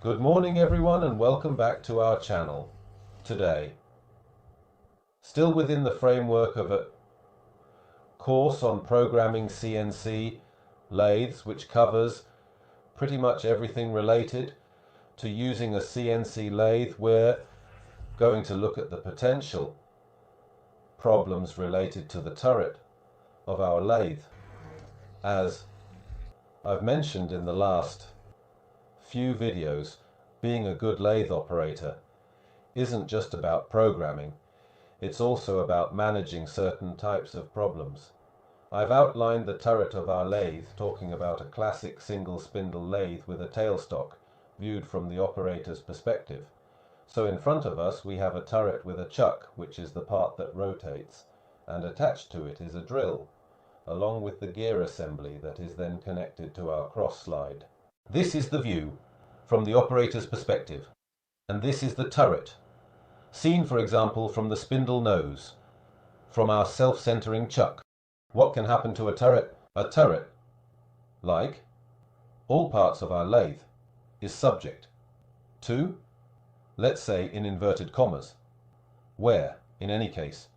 Good morning everyone and welcome back to our channel. Today, still within the framework of a course on programming CNC lathes, which covers pretty much everything related to using a CNC lathe, we're going to look at the potential problems related to the turret of our lathe. As I've mentioned in the last few videos, being a good lathe operator isn't just about programming, it's also about managing certain types of problems. I've outlined the turret of our lathe, talking about a classic single spindle lathe with a tailstock viewed from the operator's perspective. So in front of us we have a turret with a chuck, which is the part that rotates, and attached to it is a drill, along with the gear assembly that is then connected to our cross slide. This is the view from the operator's perspective, and this is the turret, seen for example from the spindle nose, from our self-centering chuck. What can happen to a turret? A turret, like all parts of our lathe, is subject to, let's say in inverted commas, where, in any case,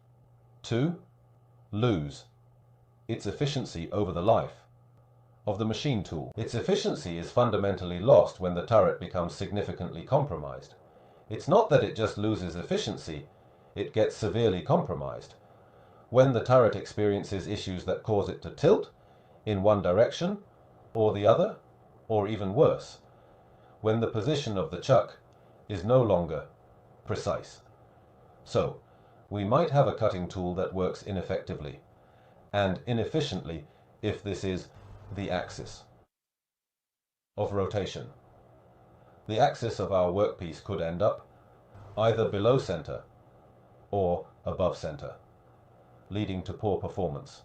to lose its efficiency over the life of the machine tool. Its efficiency is fundamentally lost when the turret becomes significantly compromised. It's not that it just loses efficiency, it gets severely compromised. When the turret experiences issues that cause it to tilt in one direction or the other, or even worse, when the position of the chuck is no longer precise. So, we might have a cutting tool that works ineffectively and inefficiently if this is the axis of rotation. The axis of our workpiece could end up either below center or above center, leading to poor performance.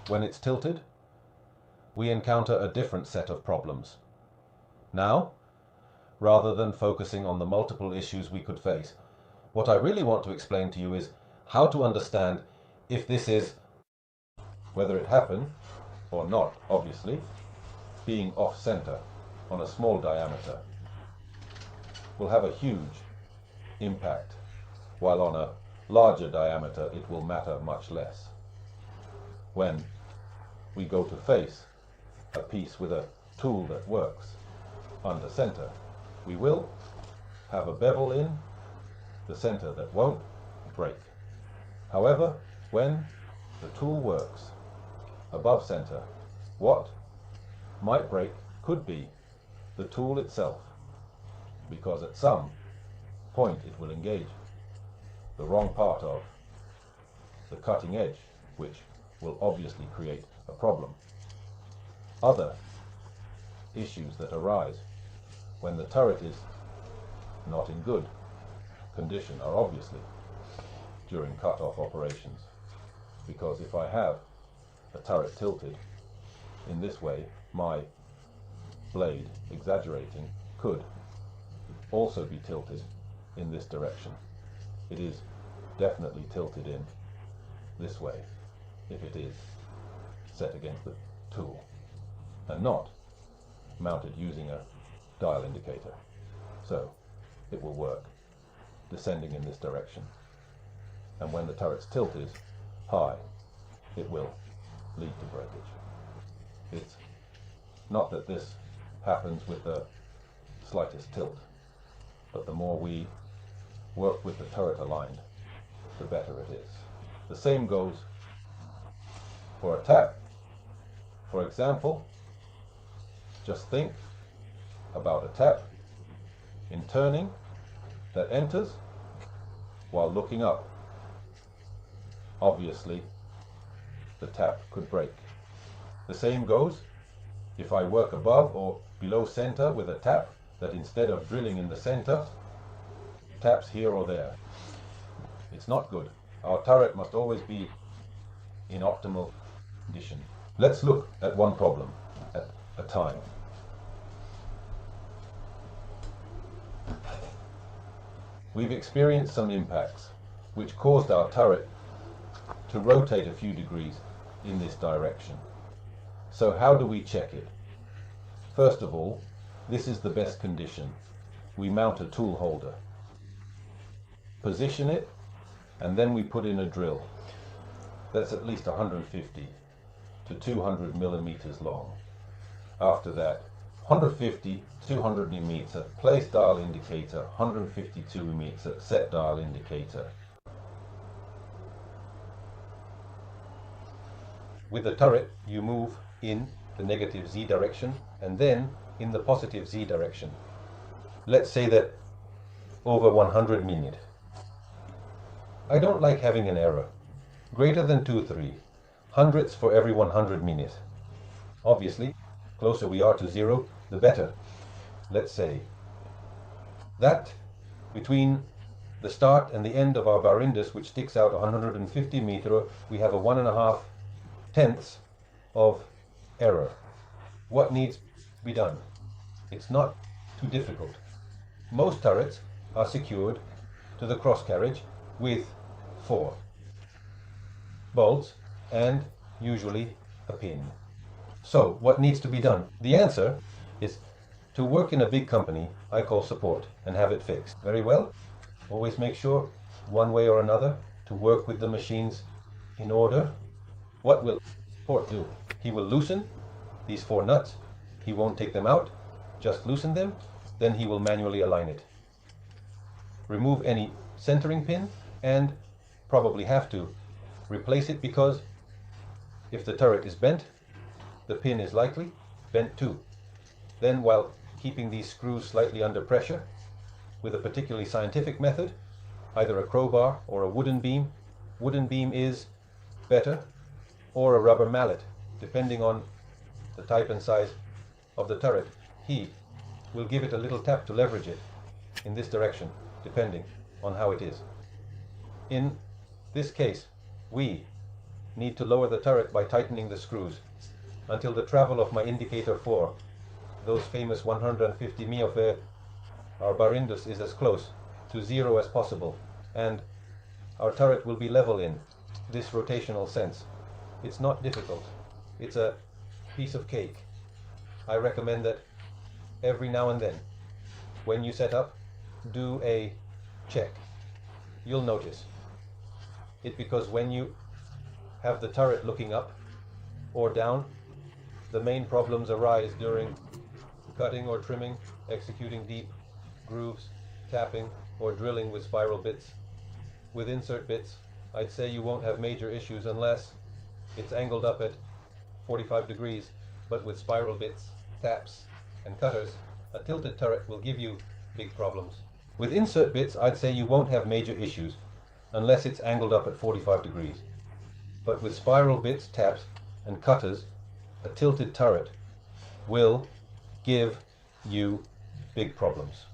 When it's tilted, we encounter a different set of problems. Now, rather than focusing on the multiple issues we could face, what I really want to explain to you is how to understand if this is, whether it happened or not, obviously, being off-center on a small diameter will have a huge impact, while on a larger diameter it will matter much less. When we go to face a piece with a tool that works under center, we will have a bevel in the center that won't break. However, when the tool works above center, what might break could be the tool itself, because at some point it will engage the wrong part of the cutting edge, which will obviously create a problem. Other issues that arise when the turret is not in good condition are obviously during cut-off operations, because if I have a turret tilted in this way, my blade, exaggerating, could also be tilted in this direction. It is definitely tilted in this way if it is set against the tool and not mounted using a dial indicator. So it will work descending in this direction, and when the turret's tilt is high, it will lead to breakage. It's not that this happens with the slightest tilt, but the more we work with the turret aligned, the better it is. The same goes for a tap. For example, just think about a tap in turning that enters while looking up. Obviously, the tap could break. The same goes if I work above or below center with a tap that, instead of drilling in the center, taps here or there. It's not good. Our turret must always be in optimal condition. Let's look at one problem at a time. We've experienced some impacts which caused our turret to rotate a few degrees in this direction. So how do we check it? First of all, This is the best condition. We mount a tool holder, position it, and then we put in a drill that's at least 150 to 200 millimeters long. After that, 150, 200 millimeter place dial indicator, 152 millimeter set dial indicator. With the turret, you move in the negative Z direction and then in the positive Z direction. Let's say that over 100 minutes. I don't like having an error. Greater than 2, 3. Hundredths for every 100 minutes. Obviously, closer we are to 0, the better. Let's say that between the start and the end of our barindus, which sticks out 150 meter, we have a 1.5 tenths of error. What needs to be done? It's not too difficult. Most turrets are secured to the cross carriage with 4 bolts and usually a pin. So what needs to be done? The answer is to work in a big company I call support and have it fixed. Very well. Always make sure, one way or another, to work with the machines in order. What will support do? He will loosen these 4 nuts. He won't take them out, just loosen them. Then he will manually align it. Remove any centering pin and probably have to replace it, because if the turret is bent, the pin is likely bent too. Then, while keeping these screws slightly under pressure with a particularly scientific method, either a crowbar or a wooden beam is better, or a rubber mallet, depending on the type and size of the turret. He will give it a little tap to leverage it in this direction, depending on how it is. In this case, we need to lower the turret by tightening the screws until the travel of my indicator 4, those famous 150 miofe, our barindus, is as close to 0 as possible, and our turret will be level in this rotational sense. It's not difficult. It's a piece of cake. I recommend that every now and then, when you set up, do a check. You'll notice it, because when you have the turret looking up or down, the main problems arise during cutting or trimming, executing deep grooves, tapping, or drilling with spiral bits. With insert bits, I'd say you won't have major issues unless it's angled up at 45 degrees, but with spiral bits, taps, and cutters, a tilted turret will give you big problems. With insert bits, I'd say you won't have major issues unless it's angled up at 45 degrees. But with spiral bits, taps, and cutters, a tilted turret will give you big problems.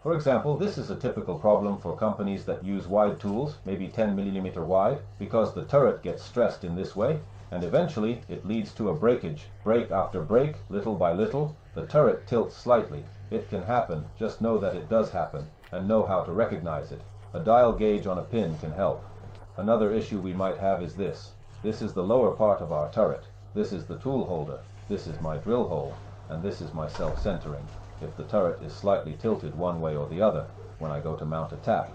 For example, this is a typical problem for companies that use wide tools, maybe 10mm wide, because the turret gets stressed in this way, and eventually it leads to a breakage. Break after break, little by little, the turret tilts slightly. It can happen, just know that it does happen, and know how to recognize it. A dial gauge on a pin can help. Another issue we might have is this. This is the lower part of our turret. This is the tool holder. This is my drill hole, and this is my self-centering. If the turret is slightly tilted one way or the other when I go to mount a tap,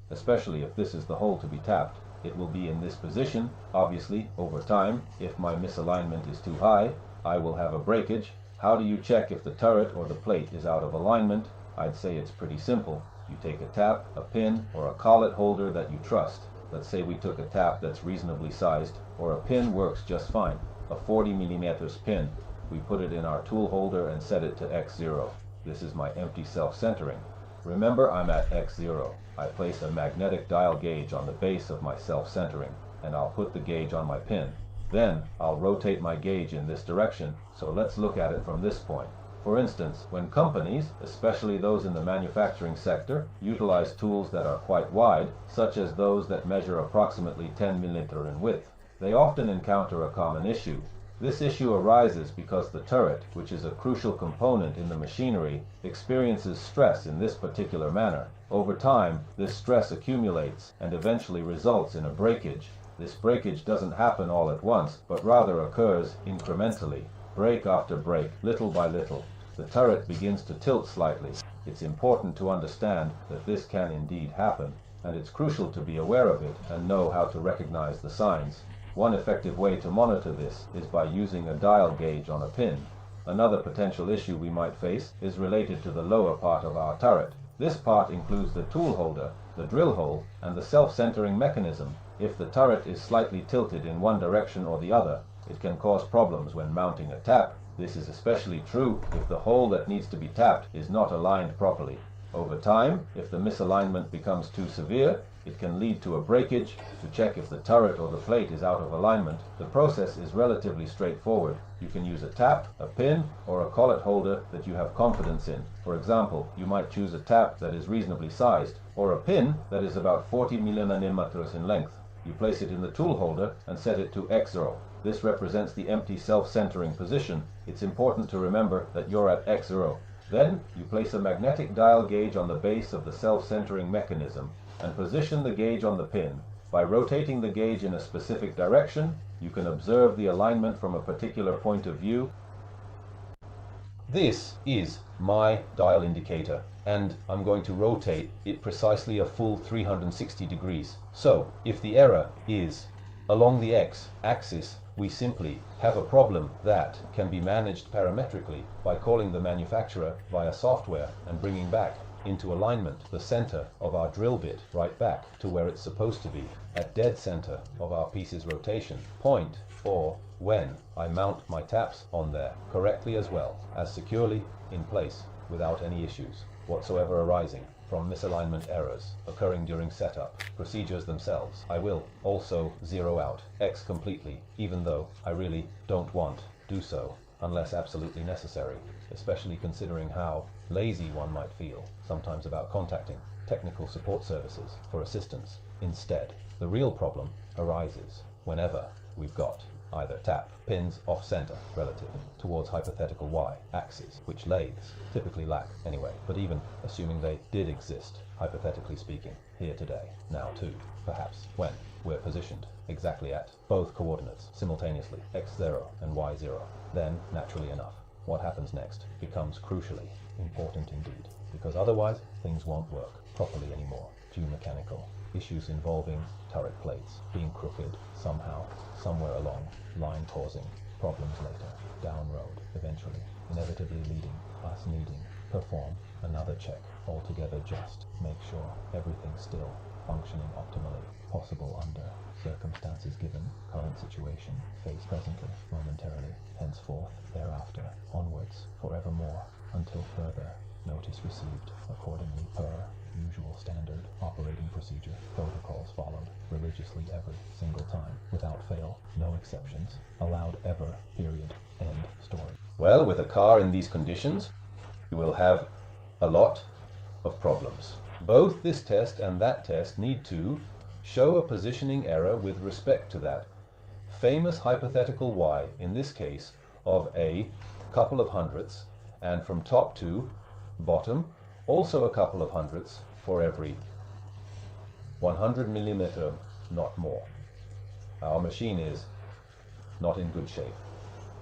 especially if this is the hole to be tapped, it will be in this position. Obviously, over time, if my misalignment is too high, I will have a breakage. How do you check if the turret or the plate is out of alignment? I'd say it's pretty simple. You take a tap, a pin, or a collet holder that you trust. Let's say we took a tap that's reasonably sized, or a pin works just fine. A 40mm pin. We put it in our tool holder and set it to X0. This is my empty self-centering. Remember, I'm at X0. I place a magnetic dial gauge on the base of my self-centering, and I'll put the gauge on my pin. Then I'll rotate my gauge in this direction, so let's look at it from this point. For instance, when companies, especially those in the manufacturing sector, utilize tools that are quite wide, such as those that measure approximately 10mm in width, they often encounter a common issue. This issue arises because the turret, which is a crucial component in the machinery, experiences stress in this particular manner. Over time, this stress accumulates and eventually results in a breakage. This breakage doesn't happen all at once, but rather occurs incrementally, break after break, little by little. the turret begins to tilt slightly. It's important to understand that this can indeed happen, and it's crucial to be aware of it and know how to recognize the signs. One effective way to monitor this is by using a dial gauge on a pin. Another potential issue we might face is related to the lower part of our turret. This part includes the tool holder, the drill hole, and the self-centering mechanism. If the turret is slightly tilted in one direction or the other, it can cause problems when mounting a tap. This is especially true if the hole that needs to be tapped is not aligned properly. Over time, if the misalignment becomes too severe, it can lead to a breakage. To check if the turret or the plate is out of alignment, the process is relatively straightforward. You can use a tap, a pin, or a collet holder that you have confidence in. For example, you might choose a tap that is reasonably sized, or a pin that is about 40 mm in length. You place it in the tool holder and set it to X0. This represents the empty self-centering position. It's important to remember that you're at X0. Then, you place a magnetic dial gauge on the base of the self-centering mechanism and position the gauge on the pin. By rotating the gauge in a specific direction, you can observe the alignment from a particular point of view. This is my dial indicator, and I'm going to rotate it precisely a full 360 degrees. So, if the error is along the X-axis, we simply have a problem that can be managed parametrically by calling the manufacturer via software and bringing back into alignment the center of our drill bit right back to where it's supposed to be, at dead center of our piece's rotation point, or when I mount my taps on there correctly as well as securely in place without any issues whatsoever arising from misalignment errors occurring during setup procedures themselves. I will also zero out X completely, even though I really don't want to do so unless absolutely necessary, especially considering how lazy one might feel sometimes about contacting technical support services for assistance instead. The real problem arises whenever we've got either tap pins off center relative towards hypothetical y-axis, which lathes typically lack anyway, but even assuming they did exist, hypothetically speaking, here today, now too, perhaps when we're positioned exactly at both coordinates simultaneously, x0 and y0, then naturally enough, what happens next becomes crucially important indeed, because otherwise things won't work properly anymore due mechanical issues involving turret plates being crooked somehow, somewhere along line, causing problems later down road, eventually inevitably leading us needing perform another check altogether just make sure everything's still functioning optimally possible under circumstances given current situation faced presently, momentarily, henceforth, thereafter, onwards, forevermore, until further notice received, accordingly per usual standard operating procedure, protocols followed religiously every single time, without fail, no exceptions, allowed ever, period, end story. Well, with a car in these conditions, you will have a lot of problems. Both this test and that test need to show a positioning error with respect to that famous hypothetical y, in this case, of a couple of hundredths, and from top to bottom, also a couple of hundredths for every 100 millimeter, not more. Our machine is not in good shape,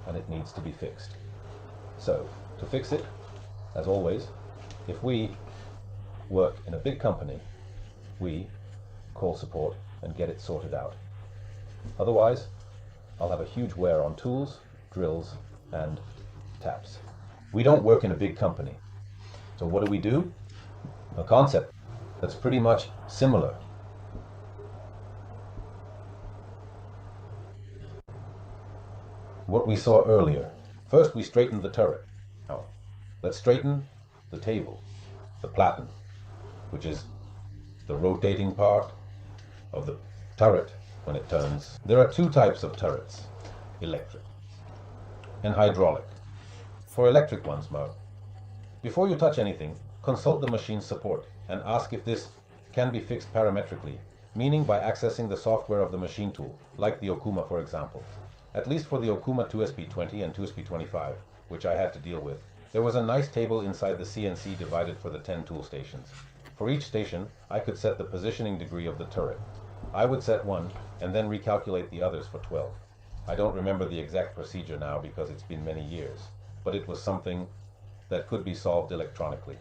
and it needs to be fixed. So, to fix it, as always, if we work in a big company, we call support and get it sorted out. Otherwise, I'll have a huge wear on tools, drills, and taps. We don't work in a big company. So what do? A concept that's pretty much similar. What we saw earlier. First we straightened the turret. Now, let's straighten the table, the platen, which is the rotating part of the turret when it turns. There are two types of turrets, electric and hydraulic. For electric ones, before you touch anything, consult the machine's support and ask if this can be fixed parametrically, meaning by accessing the software of the machine tool, like the Okuma for example. At least for the Okuma 2SP20 and 2SP25, which I had to deal with, there was a nice table inside the CNC divided for the 10 tool stations. For each station, I could set the positioning degree of the turret. I would set one and then recalculate the others for 12. I don't remember the exact procedure now because it's been many years, but it was something that could be solved electronically.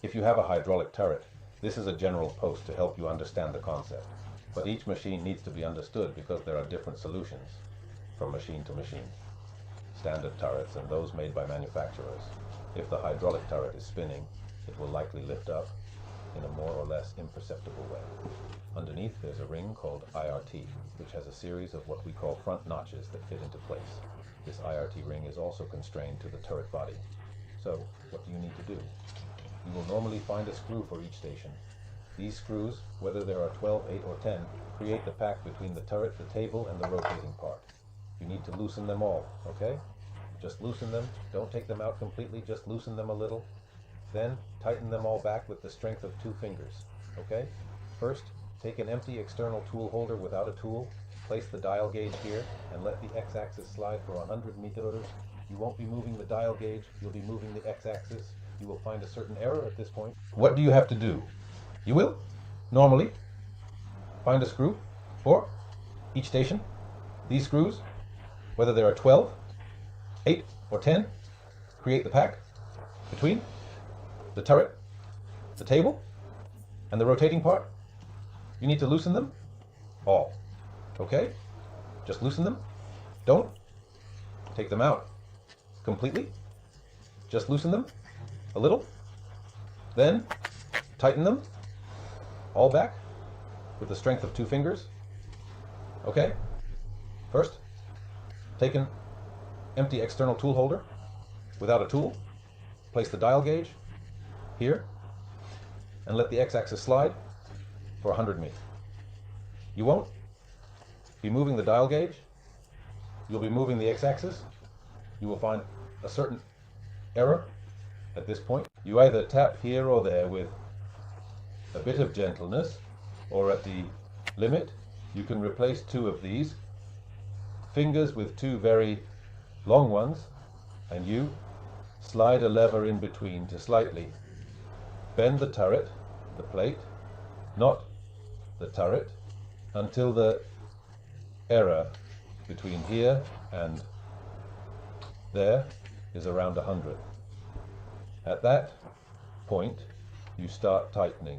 If you have a hydraulic turret, this is a general post to help you understand the concept. But each machine needs to be understood because there are different solutions from machine to machine. Standard turrets and those made by manufacturers. If the hydraulic turret is spinning, it will likely lift up in a more or less imperceptible way. Underneath there's a ring called IRT, which has a series of what we call front notches that fit into place. This IRT ring is also constrained to the turret body. So, what do you need to do? You will normally find a screw for each station. These screws, whether there are 12, 8, or 10, create the pack between the turret, the table, and the rotating part. You need to loosen them all, okay? Just loosen them. Don't take them out completely, just loosen them a little. Then, tighten them all back with the strength of 2 fingers, okay? First, take an empty external tool holder without a tool, place the dial gauge here, and let the x-axis slide for 100 meters. You won't be moving the dial gauge, you'll be moving the x-axis. You will find a certain error at this point. What do you have to do? You will, normally, find a screw for each station. These screws, whether there are 12, 8, or 10, create the pack between the turret, the table, and the rotating part. You need to loosen them all, okay? Just loosen them. Don't take them out completely. Just loosen them a little. Then tighten them all back with the strength of 2 fingers. Okay? First, take an empty external tool holder without a tool. Place the dial gauge here and let the x-axis slide for 100 meters. You won't be moving the dial gauge. You'll be moving the x-axis. You will find a certain error at this point. You either tap here or there with a bit of gentleness, or at the limit, you can replace 2 of these fingers with 2 very long ones, and you slide a lever in between to slightly bend the turret, the plate, not the turret, until the error between here and there is around 100. At that point, you start tightening.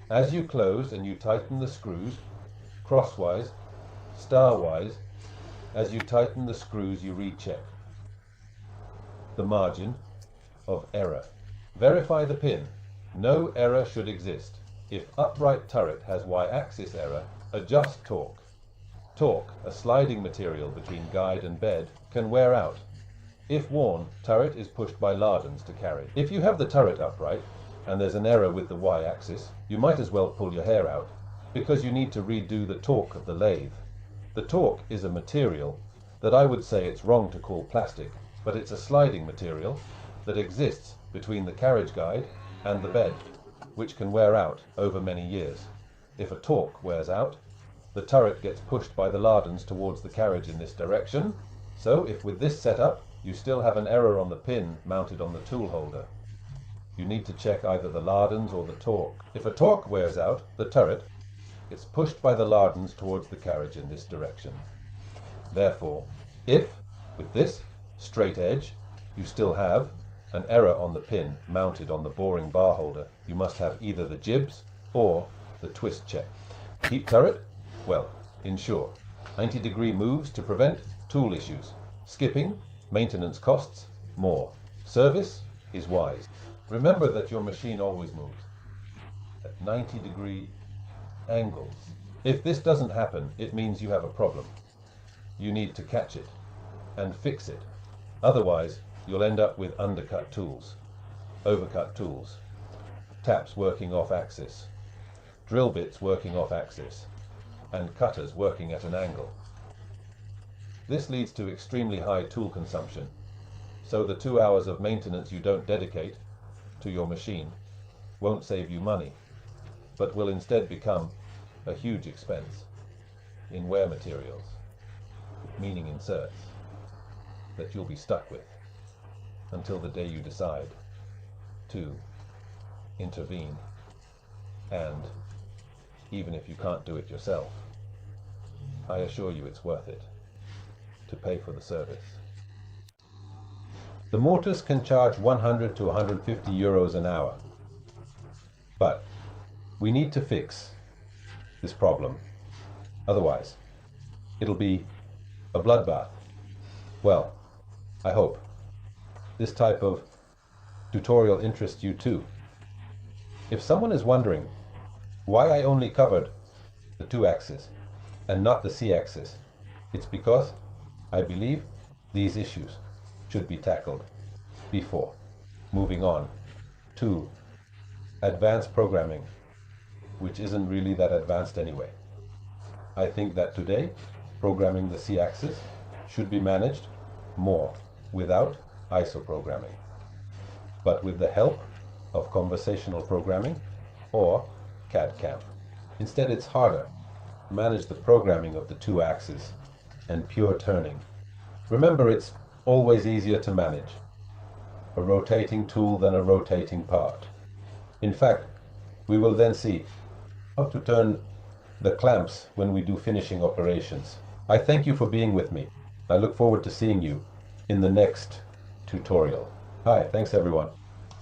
As you close and you tighten the screws, crosswise, starwise, as you tighten the screws, you recheck the margin of error. Verify the pin. No error should exist. If upright turret has y-axis error, adjust torque. Torque, a sliding material between guide and bed, can wear out. If worn, turret is pushed by lardons to carry. If you have the turret upright and there's an error with the y-axis, you might as well pull your hair out, because you need to redo the torque of the lathe. The torque is a material that I would say it's wrong to call plastic, but it's a sliding material that exists between the carriage guide and the bed, which can wear out over many years. If a torque wears out, the turret gets pushed by the lardons towards the carriage in this direction. So if with this setup you still have an error on the pin mounted on the tool holder, you need to check either the lardons or the torque. If a torque wears out, the turret gets pushed by the lardons towards the carriage in this direction. Therefore, if with this straight edge you still have an error on the pin mounted on the boring bar holder, you must have either the jibs or the twist check. Keep turret? Well, ensure 90-degree moves to prevent tool issues. Skipping, maintenance costs more. Service is wise. Remember that your machine always moves at 90-degree angles. If this doesn't happen, it means you have a problem. You need to catch it and fix it. Otherwise, you'll end up with undercut tools, overcut tools, taps working off axis, drill bits working off axis, and cutters working at an angle. This leads to extremely high tool consumption, so the 2 hours of maintenance you don't dedicate to your machine won't save you money, but will instead become a huge expense in wear materials, meaning inserts, that you'll be stuck with until the day you decide to intervene. And even if you can't do it yourself, I assure you it's worth it to pay for the service. The mortars can charge 100 to 150 euros an hour. But we need to fix this problem. Otherwise, it'll be a bloodbath. Well, I hope this type of tutorial interests you too. If someone is wondering why I only covered the 2-axis and not the C-axis, it's because I believe these issues should be tackled before moving on to advanced programming, which isn't really that advanced anyway. I think that today programming the C-axis should be managed more without ISO programming, but with the help of conversational programming or CAD/CAM. Instead, it's harder to manage the programming of the 2-axis and pure turning. Remember, it's always easier to manage a rotating tool than a rotating part. In fact, we will then see how to turn the clamps when we do finishing operations. I thank you for being with me. I look forward to seeing you in the next tutorial. Hi, thanks everyone.